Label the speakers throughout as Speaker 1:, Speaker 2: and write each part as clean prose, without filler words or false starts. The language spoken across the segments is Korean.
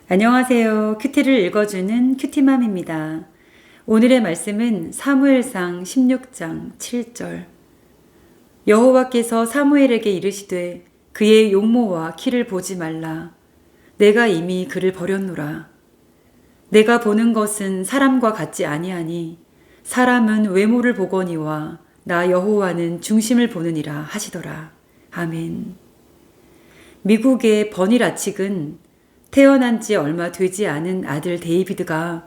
Speaker 1: 안녕하세요. 큐티를 읽어주는 큐티맘입니다. 오늘의 말씀은 사무엘상 16장 7절. 여호와께서 사무엘에게 이르시되 그의 용모와 키를 보지 말라. 내가 이미 그를 버렸노라. 내가 보는 것은 사람과 같지 아니하니 사람은 외모를 보거니와 나 여호와는 중심을 보느니라 하시더라. 아멘. 미국의 버니 라칙은 태어난 지 얼마 되지 않은 아들 데이비드가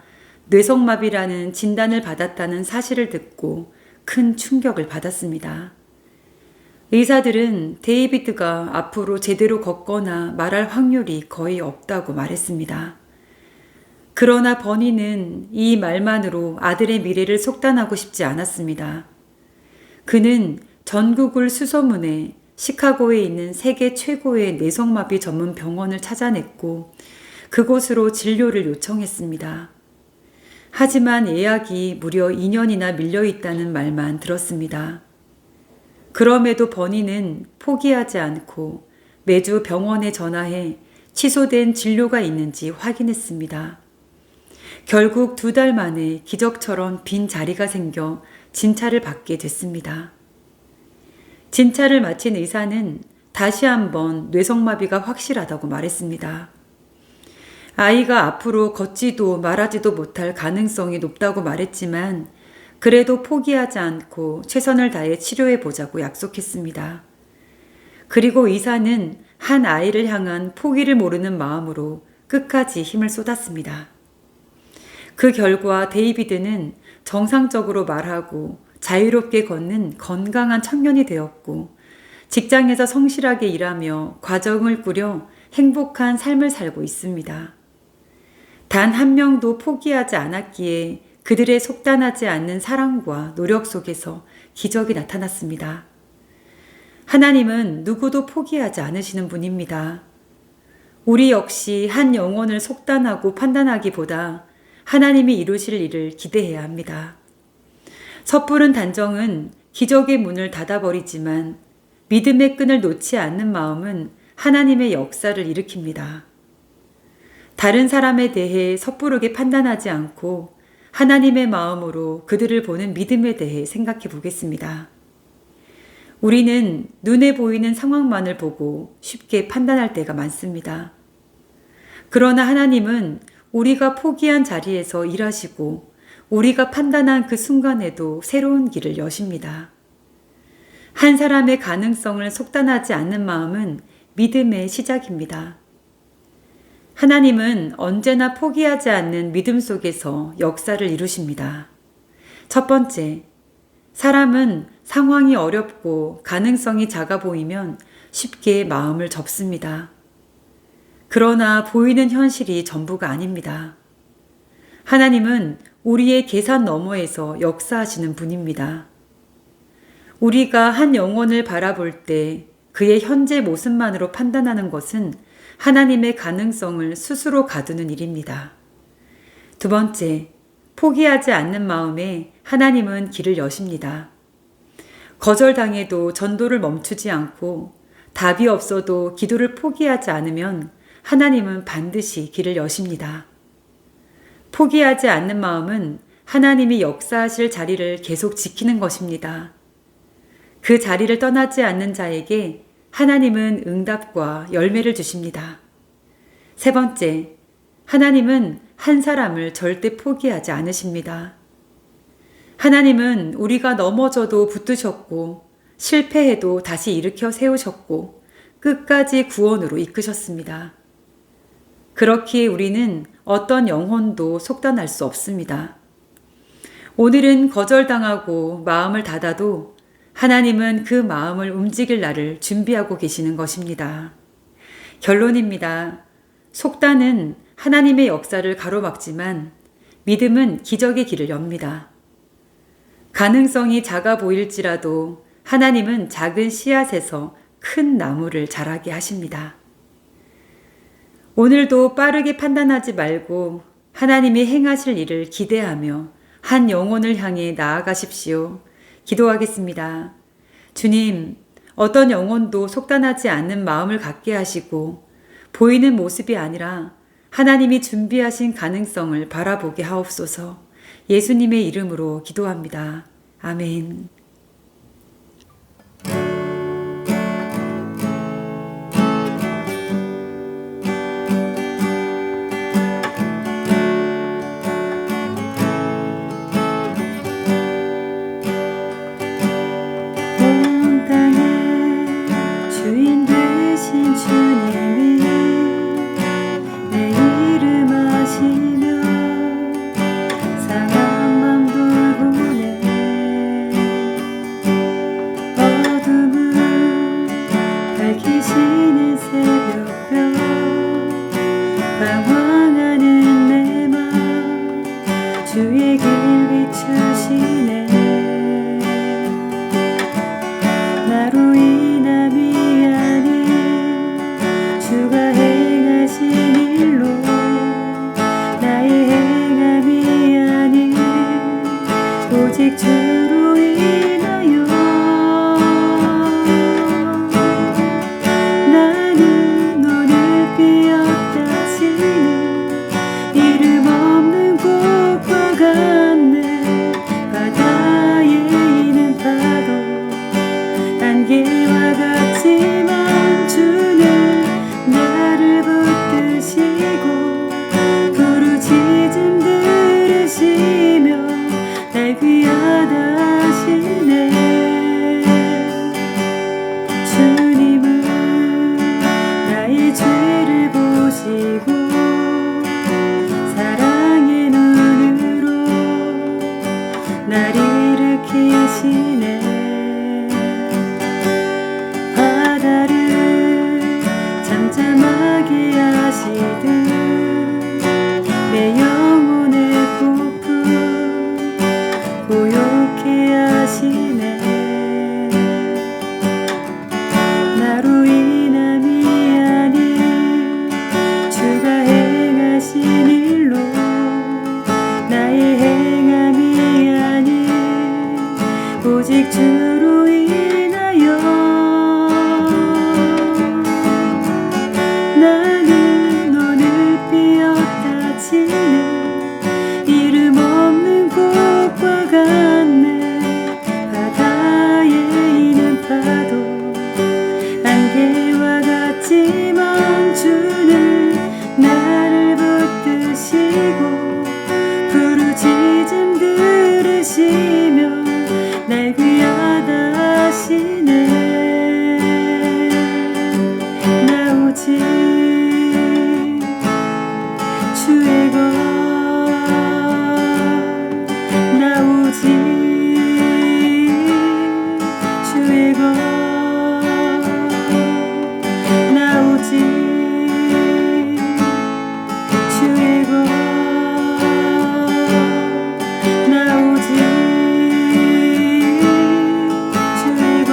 Speaker 1: 뇌성마비라는 진단을 받았다는 사실을 듣고 큰 충격을 받았습니다. 의사들은 데이비드가 앞으로 제대로 걷거나 말할 확률이 거의 없다고 말했습니다. 그러나 버니는 이 말만으로 아들의 미래를 속단하고 싶지 않았습니다. 그는 전국을 수소문해 시카고에 있는 세계 최고의 뇌성마비 전문 병원을 찾아냈고 그곳으로 진료를 요청했습니다. 하지만 예약이 무려 2년이나 밀려 있다는 말만 들었습니다. 그럼에도 버니는 포기하지 않고 매주 병원에 전화해 취소된 진료가 있는지 확인했습니다. 결국 2달 만에 기적처럼 빈 자리가 생겨 진찰을 받게 됐습니다. 진찰을 마친 의사는 다시 한번 뇌성마비가 확실하다고 말했습니다. 아이가 앞으로 걷지도 말하지도 못할 가능성이 높다고 말했지만 그래도 포기하지 않고 최선을 다해 치료해 보자고 약속했습니다. 그리고 의사는 한 아이를 향한 포기를 모르는 마음으로 끝까지 힘을 쏟았습니다. 그 결과 데이비드는 정상적으로 말하고 자유롭게 걷는 건강한 청년이 되었고 직장에서 성실하게 일하며 가정을 꾸려 행복한 삶을 살고 있습니다. 단 한 명도 포기하지 않았기에 그들의 속단하지 않는 사랑과 노력 속에서 기적이 나타났습니다. 하나님은 누구도 포기하지 않으시는 분입니다. 우리 역시 한 영혼을 속단하고 판단하기보다 하나님이 이루실 일을 기대해야 합니다. 섣부른 단정은 기적의 문을 닫아버리지만 믿음의 끈을 놓지 않는 마음은 하나님의 역사를 일으킵니다. 다른 사람에 대해 섣부르게 판단하지 않고 하나님의 마음으로 그들을 보는 믿음에 대해 생각해 보겠습니다. 우리는 눈에 보이는 상황만을 보고 쉽게 판단할 때가 많습니다. 그러나 하나님은 우리가 포기한 자리에서 일하시고 우리가 판단한 그 순간에도 새로운 길을 여십니다. 한 사람의 가능성을 속단하지 않는 마음은 믿음의 시작입니다. 하나님은 언제나 포기하지 않는 믿음 속에서 역사를 이루십니다. 첫 번째, 사람은 상황이 어렵고 가능성이 작아 보이면 쉽게 마음을 접습니다. 그러나 보이는 현실이 전부가 아닙니다. 하나님은 우리의 계산 너머에서 역사하시는 분입니다. 우리가 한 영혼을 바라볼 때 그의 현재 모습만으로 판단하는 것은 하나님의 가능성을 스스로 가두는 일입니다. 두 번째, 포기하지 않는 마음에 하나님은 길을 여십니다. 거절당해도 전도를 멈추지 않고 답이 없어도 기도를 포기하지 않으면 하나님은 반드시 길을 여십니다. 포기하지 않는 마음은 하나님이 역사하실 자리를 계속 지키는 것입니다. 그 자리를 떠나지 않는 자에게 하나님은 응답과 열매를 주십니다. 세 번째, 하나님은 한 사람을 절대 포기하지 않으십니다. 하나님은 우리가 넘어져도 붙드셨고 실패해도 다시 일으켜 세우셨고 끝까지 구원으로 이끄셨습니다. 그렇기에 우리는 어떤 영혼도 속단할 수 없습니다. 오늘은 거절당하고 마음을 닫아도 하나님은 그 마음을 움직일 날을 준비하고 계시는 것입니다. 결론입니다. 속단은 하나님의 역사를 가로막지만 믿음은 기적의 길을 엽니다. 가능성이 작아 보일지라도 하나님은 작은 씨앗에서 큰 나무를 자라게 하십니다. 오늘도 빠르게 판단하지 말고 하나님이 행하실 일을 기대하며 한 영혼을 향해 나아가십시오. 기도하겠습니다. 주님, 어떤 영혼도 속단하지 않는 마음을 갖게 하시고 보이는 모습이 아니라 하나님이 준비하신 가능성을 바라보게 하옵소서. 예수님의 이름으로 기도합니다. 아멘.
Speaker 2: 온 땅의 주인 되신 주님이 내 이름 아시며 상한 맘 돌보네. 어둠을 밝히시는 새벽별 방황하는 내 맘 주의 길 비추시네. 나로 인함이 아닌 주가 행하신 일로 나의 행함이 아닌 오직 주로 인하여 나는 오늘 비었다 치는 이름 없는 꽃과 같네. 바다에 있는 파도 안개와 같지만 주는 나를 붙드시고 부르짖음 들으시며 날 귀하다 하시네. 주님은 나의 죄를 보시고 사랑의 눈으로 날 일으키시네. 바다를 잠잠하게 하시듯 내 영혼의 폭풍 고요케 하시네. 나로 인함이 아닌 주가 행하신 일로 나의 행함이 아닌 오직 주로 인하여 나는 오늘 비었다 치는 이름 없는 꽃과 같네. 바다에 있는 파도 안개와 같지만 주는 나를 붙드시고 부르짖음 들으시며 날 귀하다 하시네. 나 오직 주의 것, 나 오직 주의 것, 나 오직 주의 것, 나 오직 주의 것.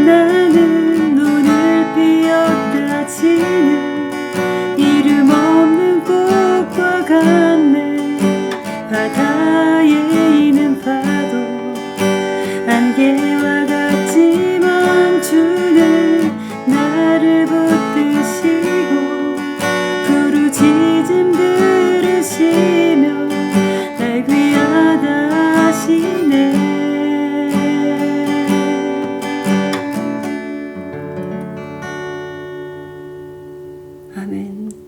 Speaker 2: 나는 오늘 비었다 치는 이름 없는 꽃과 같네. 바다에 있는 파도 안개와 같지만 주는 나를 붙드시고 부르짖음 들으시며 날 귀하다 하시네. 아멘.